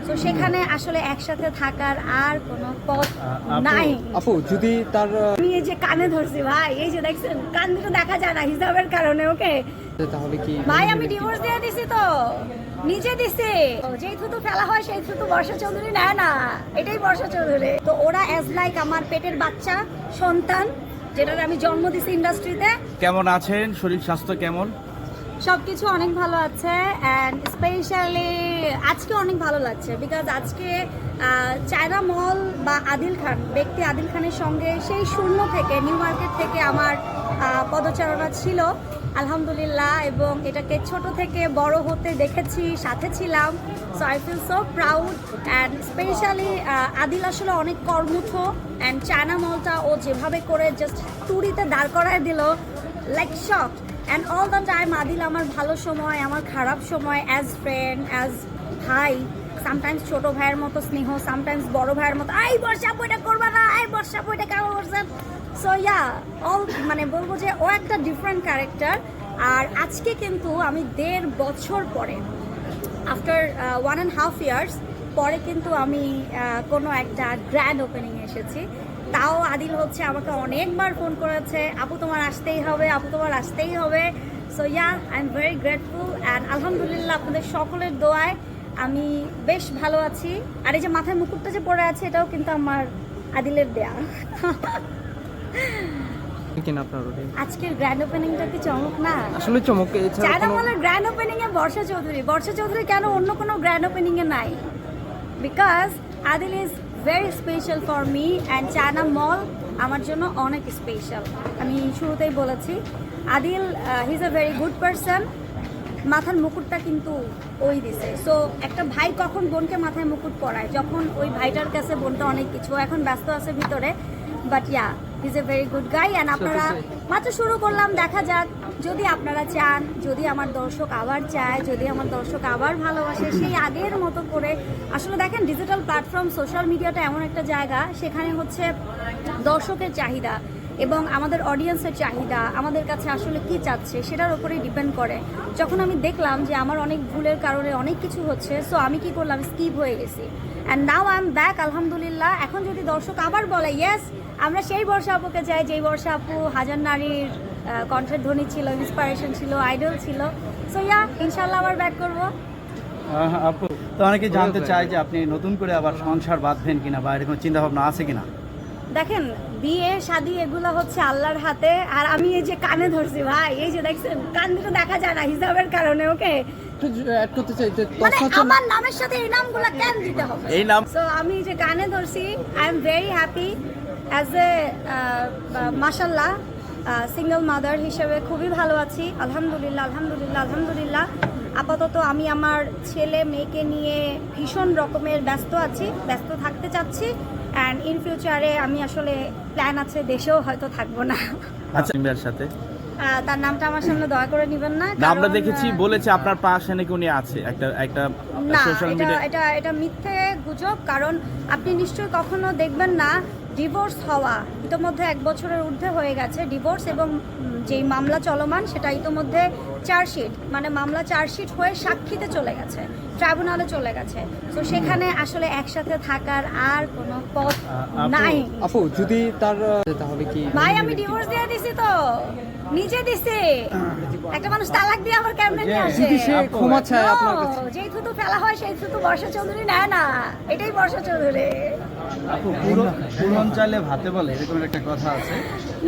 তো সেখানে আসলে একসাথে থাকার আর কোনো পথ নাই। আপু যদি তার আমি এই যে কানে ধরছি ভাই, এই যে দেখছেন কান দুটো দেখা যায় না হিসাবের কারণে। ওকে তাহলে কি ভাই আমি ডিভোর্স দিয়ে দিছি, তো নিজে দিছি। যেই থুতু ফেলা হয় সেই থুতু বর্ষা চৌধুরী নেয় না, এটাই বর্ষা চৌধুরী। তো ওরা অ্যাজ লাইক আমার পেটের বাচ্চা সন্তান, যেটার আমি জন্ম দিছি ইন্ডাস্ট্রিতে। কেমন আছেন? শরীর স্বাস্থ্য কেমন? সবকিছু অনেক ভালো আছে, অ্যান্ড স্পেশালি আজকে অনেক ভালো লাগছে বিকজ আজকে চায়না মল বা আদিল খান, ব্যক্তি আদিল খানের সঙ্গে সেই শূন্য থেকে নিউ মার্কেট থেকে আমার পদচারণা ছিল আলহামদুলিল্লাহ, এবং এটাকে ছোট থেকে বড় হতে দেখেছি, সাথে ছিলাম। So I feel so proud, and specially Adil আসলে অনেক কর্মঠ, অ্যান্ড চায়না মলটা ও যেভাবে করে জাস্ট টুরিতে দাঁড় করায় দিল, like shock. And all the time Adil আমার ভালো সময়, আমার খারাপ সময়, অ্যাজ ফ্রেন্ড, অ্যাজ ভাই, সামটাইমস ছোট ভাইয়ের মতো স্নেহ, সামটাইমস বড় ভাইয়ের মতো এই বর্ষা বইটা করবা না, এই বর্ষা বইটা কেমন করছেন। সো ইয়া অল মানে বলবো যে ও একটা ডিফারেন্ট ক্যারেক্টার। আর আজকে কিন্তু আমি 1.5 বছর পরে, আফটার 1.5 ইয়ার্স পরে কিন্তু আমি কোনো একটা গ্র্যান্ড ওপেনিংয়ে এসেছি। তাও আদিল হচ্ছে আমাকে অনেকবার ফোন করেছে, আপু তোমার আসতেই হবে, আপু তোমার আসতেই হবে। So yeah I am very grateful, and আলহামদুলিল্লাহ আপনাদের সকলের দোয়ায় আমি বেশ ভালো আছি। আর এই যে মাথায় মুকুটটা যে পড়ে আছে, এটাও কিন্তু আমার আদিলের দেয়া। কিনা আপনার আজকের গ্র্যান্ড ওপেনিংটা কি চমক না? আসলে চমক। চায়না মলের গ্র্যান্ড ওপেনিং এ বর্ষা চৌধুরী কেন অন্য কোনো গ্র্যান্ড ওপেনিং এ নাই? Because Adil is very special for me, and China mall আমার জন্য অনেক স্পেশাল। আমি শুরুতেই বলেছি Adil he is a very good person. মাথার মুকুটটা কিন্তু ওই দিছে। সো একটা ভাই কখন বোনকে মাথায় মুকুট পরায়? যখন ওই ভাইটার কাছে বোনটা অনেক কিছু, এখন ব্যস্ত আছে ভিতরে, but yeah is a very good guy. And আপনারা মাত্র শুরু করলাম, দেখা যাক। যদি আপনারা চান, যদি আমার দর্শক আবার চায়, যদি আমার দর্শক আবার ভালোবাসে সেই আগের মতো করে, আসলে দেখেন ডিজিটাল প্ল্যাটফর্ম, সোশ্যাল মিডিয়াটা এমন একটা জায়গা, সেখানে হচ্ছে দর্শকের চাহিদা এবং আমাদের অডিয়েন্সের চাহিদা আমাদের কাছে আসলে কি চাচ্ছে সেটার উপরেই ডিপেন্ড করে। যখন আমি দেখলাম যে আমার অনেক ভুলের কারণে অনেক কিছু হচ্ছে, সো আমি কি করলাম, স্কিপ হয়ে গেছি। And now I am back আলহামদুলিল্লাহ। এখন যদি দর্শক আবার বলে ইয়েস আমরা সেই বর্ষা আপুকে চাই, যেই বর্ষা আপু হাজার নারীর কণ্ঠের ধ্বনি ছিল, ইন্সপিরেশন ছিল, আইডল ছিল। সো ইয়া ইনশাল্লাহ আবার ব্যাক করবো। আপু তো অনেকে জানতে চায় যে আপনি নতুন করে আবার সংসার বাঁধবেন কিনা, বা এরকম চিন্তা ভাবনা আছে কিনা? দেখেন বিয়ে শাদী এগুলো হচ্ছে আল্লাহর হাতে, আর আমি এই যে কানে ধরছি ভাই, এই যে দেখছেন কান দুটো দেখা যায় না হিসাবের কারণে। ওকে একটু অ্যাড করতে চাই যে মানে আমার নামের সাথে এই নামগুলো কেন দিতে হবে? এই নাম সো আমি যে কানে ধরছি, I am very happy as a মাশাল্লাহ সিঙ্গেল মাদার হিসেবে খুবই ভালো আছি আলহামদুলিল্লাহ আলহামদুলিল্লাহ আলহামদুলিল্লাহ। আপাতত আমি আমার ছেলে মেয়েকে নিয়ে ভীষণ রকমের ব্যস্ত আছি, ব্যস্ত থাকতে চাচ্ছি। অ্যান্ড ইন ফিউচারে আমি আসলে প্ল্যান আছে দেশেও হয়তো থাকবো না। আচ্ছা মেয়ের সাথে তার নামটা আমার সামনে দয়া করে নেবেন না, না, আমরা কারণ, দেখেছি বলেছে আপনার পাশে নাকি উনি আছে একটা না সোশ্যাল মিডিয়া। এটা মিথ্যে গুজব। কারণ আপনি নিশ্চয়ই কখনো দেখবেন না ডিভোর্স হওয়া, ইতোমধ্যে 1 বছরের ঊর্ধ্বে হয়ে গেছে ডিভোর্স, এবং যেই মামলা চলমান সেটা ইতোমধ্যে চার্জশিট, মানে মামলা চার্জশিট হয়ে সাক্ষীতে চলে গেছে, ট্রাইব্যুনালে চলে গেছে। তো সেখানে আসলে একসাথে থাকার আর কোনো পথ নাই। আপু যদি তার তাহলে কি ভাই আমি ডিভোর্স দিয়ে দিছি, তো নিজে দিছি। একটা মানুষ তালাক দিয়ে আবার কেমনে নিয়ে আসে? যদি সে ক্ষমা চায় আপনার কাছে? যেই থুতু ফেলা হয় সেই থুতু বর্ষা চৌধুরী নেয় না, এটাই বর্ষা চৌধুরী। আপু পুরন চালে ভাতে বলে, এরকম একটা কথা আছে।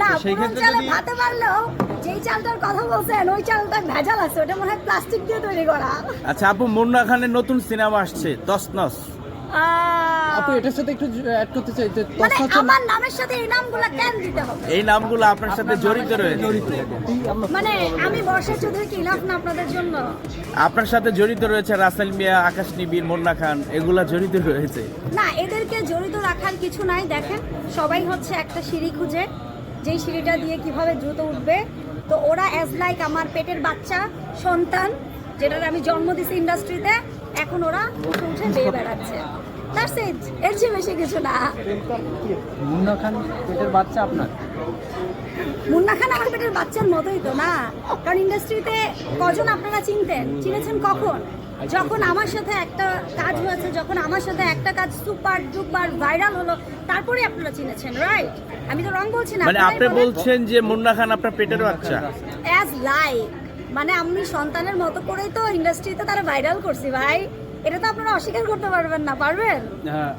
না তো সেই পুরন ক্ষেত্রে চালে যদি- ভাতে পারলেও যেই চালটার কথা বলছেন ওই চালটা ভেজাল আছে, ওটা মনে হয় প্লাস্টিক দিয়ে তৈরি করা। আচ্ছা আপু, মুন্না খানের নতুন সিনেমা আসছে তছনছ। আপু এটার সাথে একটু অ্যাড করতে চাই যে মানে আমার নামের সাথে এই নামগুলো কেন দিতে হবে? এই নামগুলো আপনার সাথে জড়িত রয়েছে। মানে আমি বর্ষা চৌধুরী কি ইনাফ না আপনাদের জন্য? আপনার সাথে জড়িত রয়েছে রাসেল মিয়া, আকাশ নিবিড়, মুন্না খান, এগুলা জড়িত রয়েছে। না এদেরকে জড়িত রাখার কিছু নাই। দেখেন সবাই হচ্ছে একটা সিঁড়ি খুঁজে, যেই সিঁড়িটা দিয়ে কিভাবে দ্রুত উঠবে। তো ওরা অ্যাজ লাইক আমার পেটের বাচ্চা সন্তান, যেটার আমি জন্ম দিছি ইন্ডাস্ট্রিতে, এখন ওরা উঠে উঠে বেয়ে বেড়াচ্ছে। দ্যাটস ইট, এর চেয়ে বেশি কিছু না। মুন্না খান পেটের বাচ্চা আপনার? মুন্না খান আমার পেটের বাচ্চার মতোই তো না, কারণ ইন্ডাস্ট্রিতে কজন আপনারা চিনতেন, চিনেছেন কখন? যখন আমার সাথে একটা কাজ হয়েছে, যখন আমার সাথে একটা কাজ সুপার ডুপার ভাইরাল হলো, তারপরে আপনারা চিনেছেন, রাইট? আমি তো রং বলছি না, মানে আপনি বলছেন যে মুন্না খান আপনার পেটের বাচ্চা? অ্যাজ লাইক, মানে আমি সন্তানের মতো করেই তো ইন্ডাস্ট্রিতে তারা ভাইরাল করছি ভাই, এটা তো আপনারা অস্বীকার করতে পারবেন না, পারবেন? হ্যাঁ